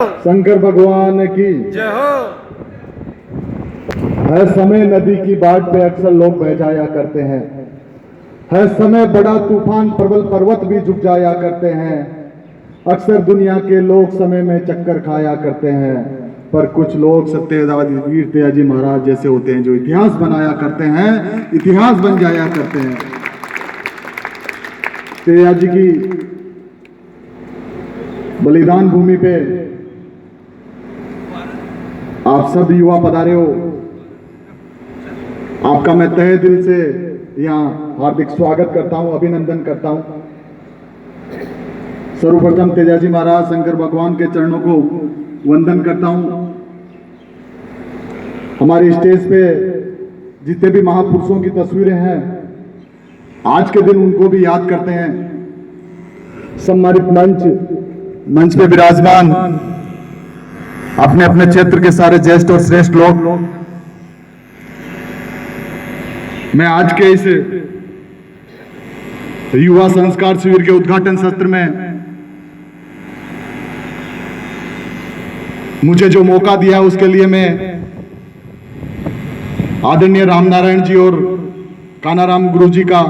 शंकर भगवान की जय हो। हर समय नदी की बाट पे अक्सर लोग बह जाया करते हैं। हर समय बड़ा तूफान प्रबल पर्वत भी झुक जाया करते हैं। अक्सर दुनिया के लोग समय में चक्कर खाया करते हैं, पर कुछ लोग सत्यवादी वीर तेजाजी महाराज जैसे होते हैं जो इतिहास बनाया करते हैं, इतिहास बन जाया करते हैं। तेजाजी की बलिदान भूमि पे आप सब युवा पधारे हो। आपका मैं तहे दिल से यहाँ हार्दिक स्वागत करता हूँ, अभिनंदन करता हूँ। सर्वप्रथम तेजाजी महाराज शंकर भगवान के चरणों को वंदन करता हूँ। हमारे स्टेज पे जितने भी महापुरुषों की तस्वीरें हैं, आज के दिन उनको भी याद करते हैं। सम्मानित मंच पे विराजमान अपने अपने क्षेत्र के सारे ज्येष्ठ और श्रेष्ठ लोग, मैं आज के इस युवा संस्कार शिविर के उद्घाटन सत्र में मुझे जो मौका दिया उसके लिए मैं आदरणीय रामनारायण जी और कानाराम गुरु जी का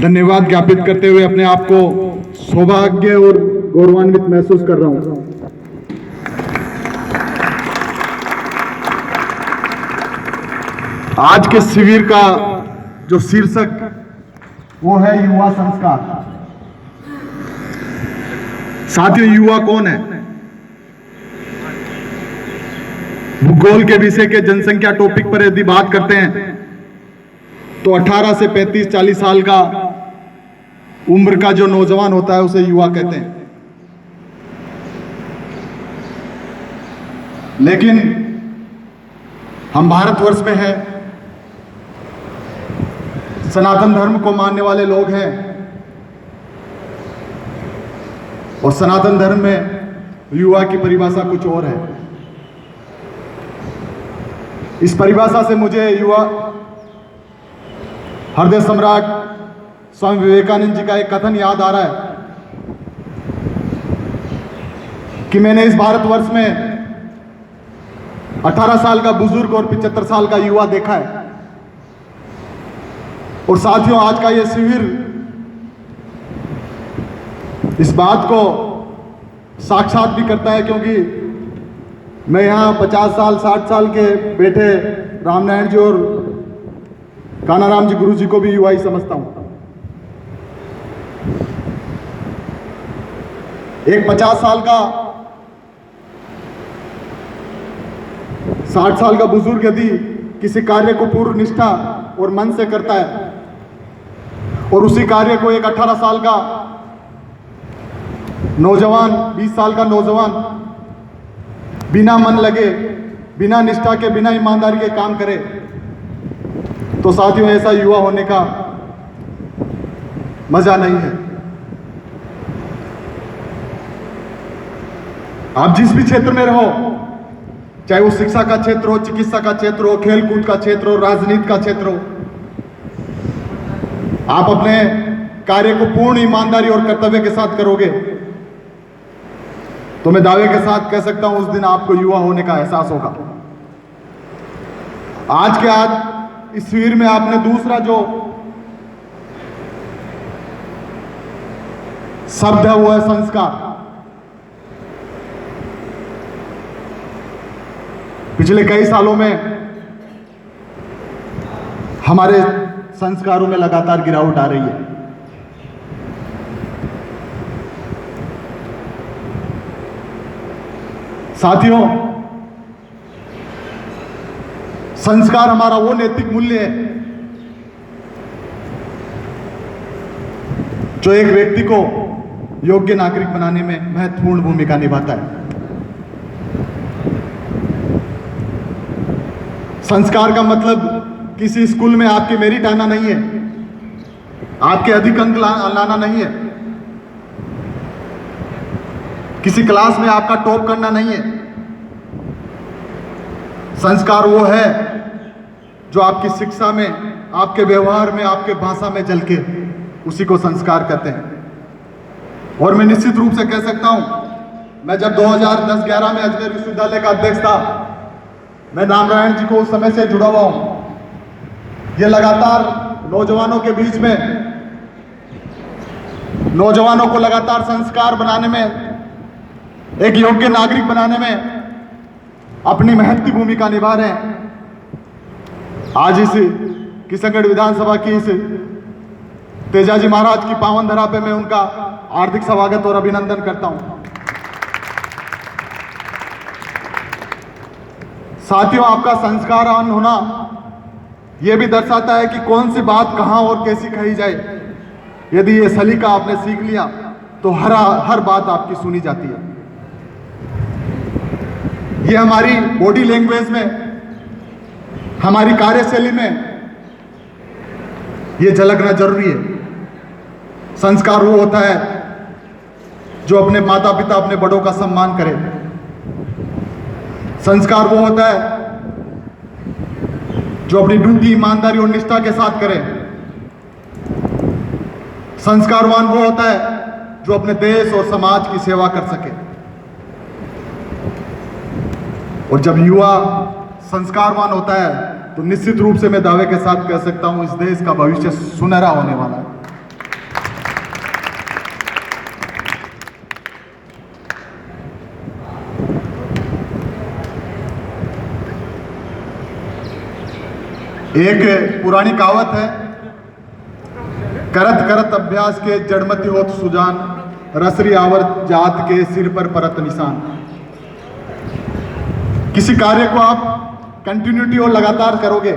धन्यवाद ज्ञापित करते हुए अपने आप को सौभाग्य और गौरवान्वित महसूस कर रहा हूं। आज के शिविर का जो शीर्षक वो है युवा संस्कार। साथियों, युवा कौन है? भूगोल के विषय के जनसंख्या टॉपिक पर यदि बात करते हैं तो 18 से 35-40 साल का उम्र का जो नौजवान होता है उसे युवा कहते हैं। लेकिन हम भारतवर्ष में हैं, सनातन धर्म को मानने वाले लोग हैं और सनातन धर्म में युवा की परिभाषा कुछ और है। इस परिभाषा से मुझे युवा हृदय सम्राट स्वामी विवेकानंद जी का एक कथन याद आ रहा है कि मैंने इस भारतवर्ष में 18 साल का बुजुर्ग और 75 साल का युवा देखा है। और साथियों, आज का यह शिविर इस बात को साक्षात भी करता है, क्योंकि मैं यहाँ 50 साल 60 साल के बेटे रामनारायण जी और कानाराम जी गुरु जी को भी युवा ही समझता हूं। एक 50 साल का 60 साल का बुजुर्ग यदि किसी कार्य को पूर्ण निष्ठा और मन से करता है और उसी कार्य को एक 18 साल का नौजवान, 20 साल का नौजवान बिना मन लगे, बिना निष्ठा के, बिना ईमानदारी के काम करे, तो साथियों ऐसा युवा होने का मजा नहीं है। आप जिस भी क्षेत्र में रहो, चाहे वो शिक्षा का क्षेत्र हो, चिकित्सा का क्षेत्र हो, खेलकूद का क्षेत्र हो, राजनीति का क्षेत्र हो, आप अपने कार्य को पूर्ण ईमानदारी और कर्तव्य के साथ करोगे तो मैं दावे के साथ कह सकता हूं उस दिन आपको युवा होने का एहसास होगा। आज इस शिविर में आपने दूसरा जो शब्द है वो है संस्कार। पिछले कई सालों में हमारे संस्कारों में लगातार गिरावट आ रही है। साथियों, संस्कार हमारा वो नैतिक मूल्य है जो एक व्यक्ति को योग्य नागरिक बनाने में महत्वपूर्ण भूमिका निभाता है। संस्कार का मतलब किसी स्कूल में आपके मेरिट आना नहीं है, आपके अधिक अंक लाना नहीं है, किसी क्लास में आपका टॉप करना नहीं है। संस्कार वो है जो आपकी शिक्षा में, आपके व्यवहार में, आपके भाषा में झलके, उसी को संस्कार कहते हैं। और मैं निश्चित रूप से कह सकता हूं मैं जब 2010-11 में अजमेर विश्वविद्यालय का अध्यक्ष था, मैं रामनारायण जी को उस समय से जुड़ा हुआ हूं। ये लगातार नौजवानों के बीच में, नौजवानों को लगातार संस्कार बनाने में, एक योग्य नागरिक बनाने में अपनी महत्वपूर्ण भूमिका निभा रहे हैं। आज इस किशनगढ़ विधानसभा की इस तेजाजी महाराज की पावन धरा पे मैं उनका हार्दिक स्वागत और अभिनंदन करता हूं। साथियों, आपका संस्कारवान होना यह भी दर्शाता है कि कौन सी बात कहां और कैसी कही जाए। यदि ये सलीका आपने सीख लिया तो हर बात आपकी सुनी जाती है। ये हमारी बॉडी लैंग्वेज में, हमारी कार्यशैली में ये झलकना जरूरी है। संस्कार वो होता है जो अपने माता पिता, अपने बड़ों का सम्मान करे। संस्कार वो होता है जो अपनी ड्यूटी ईमानदारी और निष्ठा के साथ करे। संस्कारवान वो होता है जो अपने देश और समाज की सेवा कर सके। और जब युवा संस्कारवान होता है तो निश्चित रूप से मैं दावे के साथ कह सकता हूं, इस देश का भविष्य सुनहरा होने वाला है। एक पुरानी कहावत है, करत करत अभ्यास के जड़मति होत सुजान, रसरी आवर्त जात के सिर पर परत निशान। किसी कार्य को आप कंटिन्यूटी और लगातार करोगे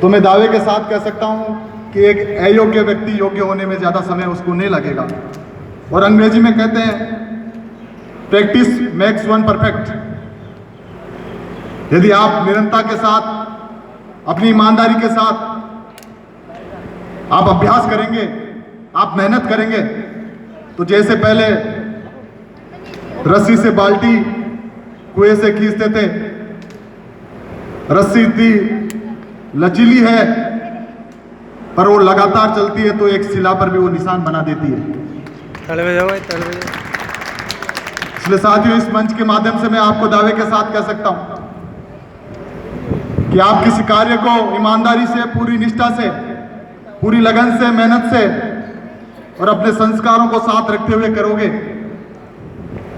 तो मैं दावे के साथ कह सकता हूं कि एक अयोग्य व्यक्ति योग्य होने में ज्यादा समय उसको नहीं लगेगा। और अंग्रेजी में कहते हैं प्रैक्टिस मेक्स वन परफेक्ट। यदि आप निरंतरता के साथ, अपनी ईमानदारी के साथ आप अभ्यास करेंगे, आप मेहनत करेंगे, तो जैसे पहले रस्सी से बाल्टी कुएं से खींचते थे, रस्सी इतनी लचीली है पर वो लगातार चलती है तो एक शिला पर भी वो निशान बना देती है। इसलिए साथियों, इस मंच के माध्यम से मैं आपको दावे के साथ कह सकता हूं कि आप किसी कार्य को ईमानदारी से, पूरी निष्ठा से, पूरी लगन से, मेहनत से और अपने संस्कारों को साथ रखते हुए करोगे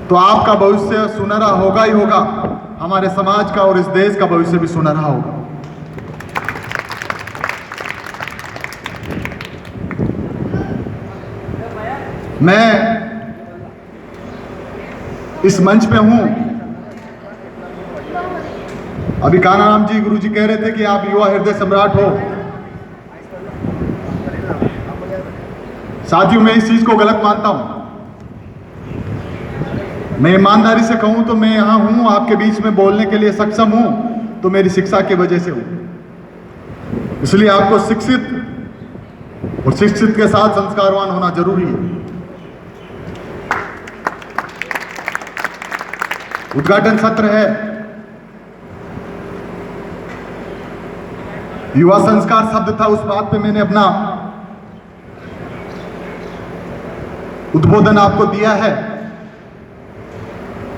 तो आपका भविष्य सुनहरा होगा ही होगा। हमारे समाज का और इस देश का भविष्य भी सुनहरा होगा। मैं इस मंच पे हूं, अभी कानाराम जी, गुरु जी कह रहे थे कि आप युवा हृदय सम्राट हो। साथियों, मैं इस चीज को गलत मानता हूं। मैं ईमानदारी से कहूं तो मैं यहां हूं, आपके बीच में बोलने के लिए सक्षम हूं तो मेरी शिक्षा की वजह से हूं। इसलिए आपको शिक्षित और शिक्षित के साथ संस्कारवान होना जरूरी है। उद्घाटन सत्र है, युवा संस्कार शब्द था, उस बात पे मैंने अपना उद्बोधन आपको दिया है।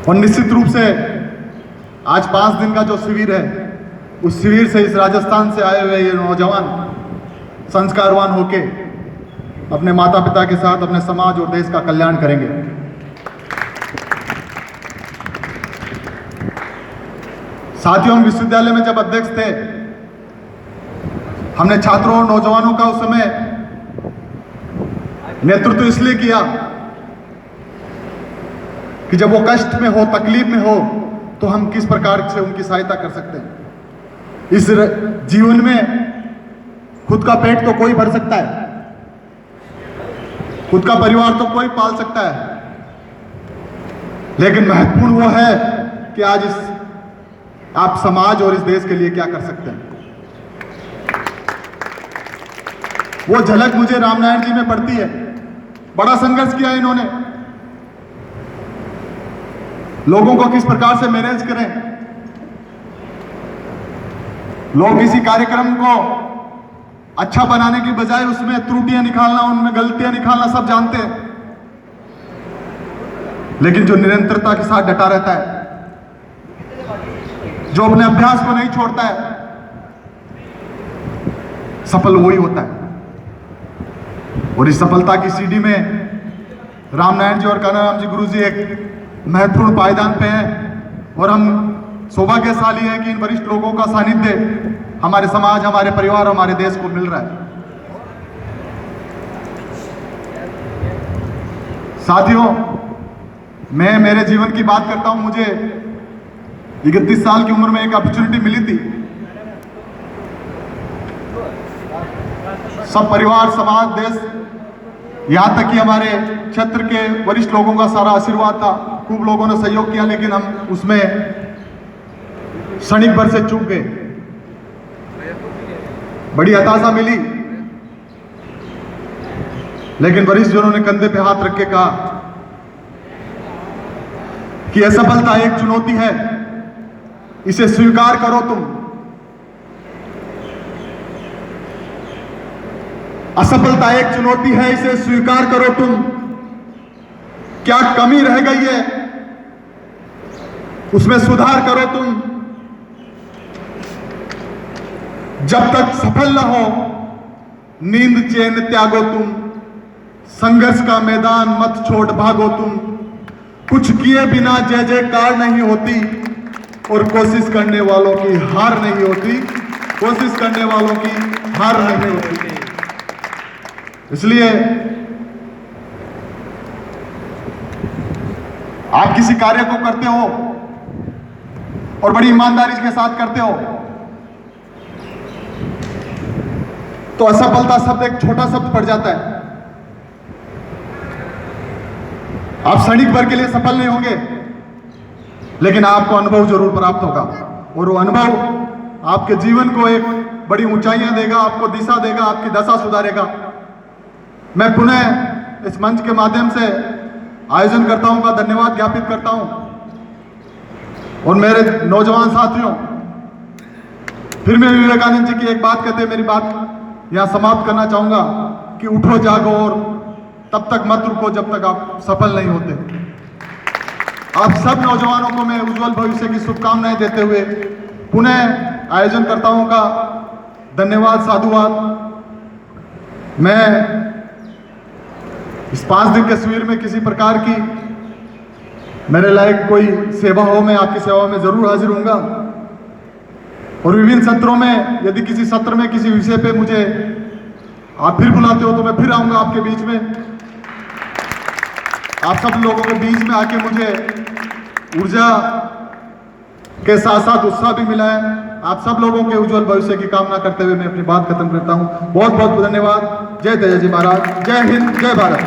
और निश्चित रूप से आज 5 दिन का जो शिविर है, उस शिविर से इस राजस्थान से आए हुए ये नौजवान संस्कारवान होके अपने माता पिता के साथ अपने समाज और देश का कल्याण करेंगे। साथियों, हम विश्वविद्यालय में जब अध्यक्ष थे, हमने छात्रों और नौजवानों का उस समय नेतृत्व इसलिए किया कि जब वो कष्ट में हो, तकलीफ में हो, तो हम किस प्रकार से उनकी सहायता कर सकते हैं। इस जीवन में खुद का पेट तो कोई भर सकता है, खुद का परिवार तो कोई पाल सकता है, लेकिन महत्वपूर्ण वो है कि आज आप समाज और इस देश के लिए क्या कर सकते हैं। वो झलक मुझे रामनारायण जी में पड़ती है। बड़ा संघर्ष किया इन्होंने, लोगों को किस प्रकार से मैनेज करें। लोग किसी कार्यक्रम को अच्छा बनाने की बजाय उसमें त्रुटियां निकालना, उनमें गलतियां निकालना सब जानते हैं, लेकिन जो निरंतरता के साथ डटा रहता है, जो अपने अभ्यास को नहीं छोड़ता है, सफल वही होता है। और इस सफलता की सीढ़ी में रामनारायण जी और कान्हाराम जी गुरु जी एक महत्वपूर्ण पायदान पे हैं और हम सौभाग्यशाली हैं कि इन वरिष्ठ लोगों का सानिध्य हमारे समाज, हमारे परिवार, हमारे देश को मिल रहा है। साथियों, मैं मेरे जीवन की बात करता हूं। मुझे 31 साल की उम्र में एक अपॉर्चुनिटी मिली थी। सब परिवार, समाज, देश, यहां तक कि हमारे क्षेत्र के वरिष्ठ लोगों का सारा आशीर्वाद था। खूब लोगों ने सहयोग किया, लेकिन हम उसमें क्षणिक भर से चूक गए। बड़ी हताशा मिली, लेकिन वरिष्ठ जनों ने कंधे पे हाथ रख के कहा कि असफलता एक चुनौती है, इसे स्वीकार करो तुम। असफलता एक चुनौती है, इसे स्वीकार करो तुम। क्या कमी रह गई है, उसमें सुधार करो तुम। जब तक सफल न हो, नींद चैन त्यागो तुम। संघर्ष का मैदान मत छोड़ भागो तुम। कुछ किए बिना जय जयकार नहीं होती, और कोशिश करने वालों की हार नहीं होती। कोशिश करने वालों की हार नहीं होती। इसलिए आप किसी कार्य को करते हो और बड़ी ईमानदारी के साथ करते हो, तो असफलता शब्द एक छोटा शब्द पड़ जाता है। आप क्षणिक भर के लिए सफल नहीं होंगे, लेकिन आपको अनुभव जरूर प्राप्त होगा, और वो अनुभव आपके जीवन को एक बड़ी ऊंचाइयां देगा, आपको दिशा देगा, आपकी दशा सुधारेगा। मैं पुनः इस मंच के माध्यम से आयोजनकर्ताओं का धन्यवाद ज्ञापित करता हूं, और मेरे नौजवान साथियों, फिर मैं विवेकानंद जी की एक बात कहते मेरी बात यहां समाप्त करना चाहूंगा कि उठो जागो और तब तक मत रुको जब तक आप सफल नहीं होते। आप सब नौजवानों को मैं उज्जवल भविष्य की शुभकामनाएं देते हुए पुनः आयोजनकर्ताओं का धन्यवाद, साधुवाद। मैं इस 5 दिन के शिविर में किसी प्रकार की मेरे लायक कोई सेवा हो, मैं आपकी सेवा में जरूर हाजिर होऊंगा, और विभिन्न सत्रों में यदि किसी सत्र में किसी विषय पे मुझे आप फिर बुलाते हो तो मैं फिर आऊंगा आपके बीच में। आप सब लोगों के बीच में आके मुझे ऊर्जा के साथ साथ उत्साह भी मिला है। आप सब लोगों के उज्जवल भविष्य की कामना करते हुए मैं अपनी बात खत्म करता हूं। बहुत बहुत धन्यवाद। जय तेजाजी महाराज। जय हिंद, जय भारत।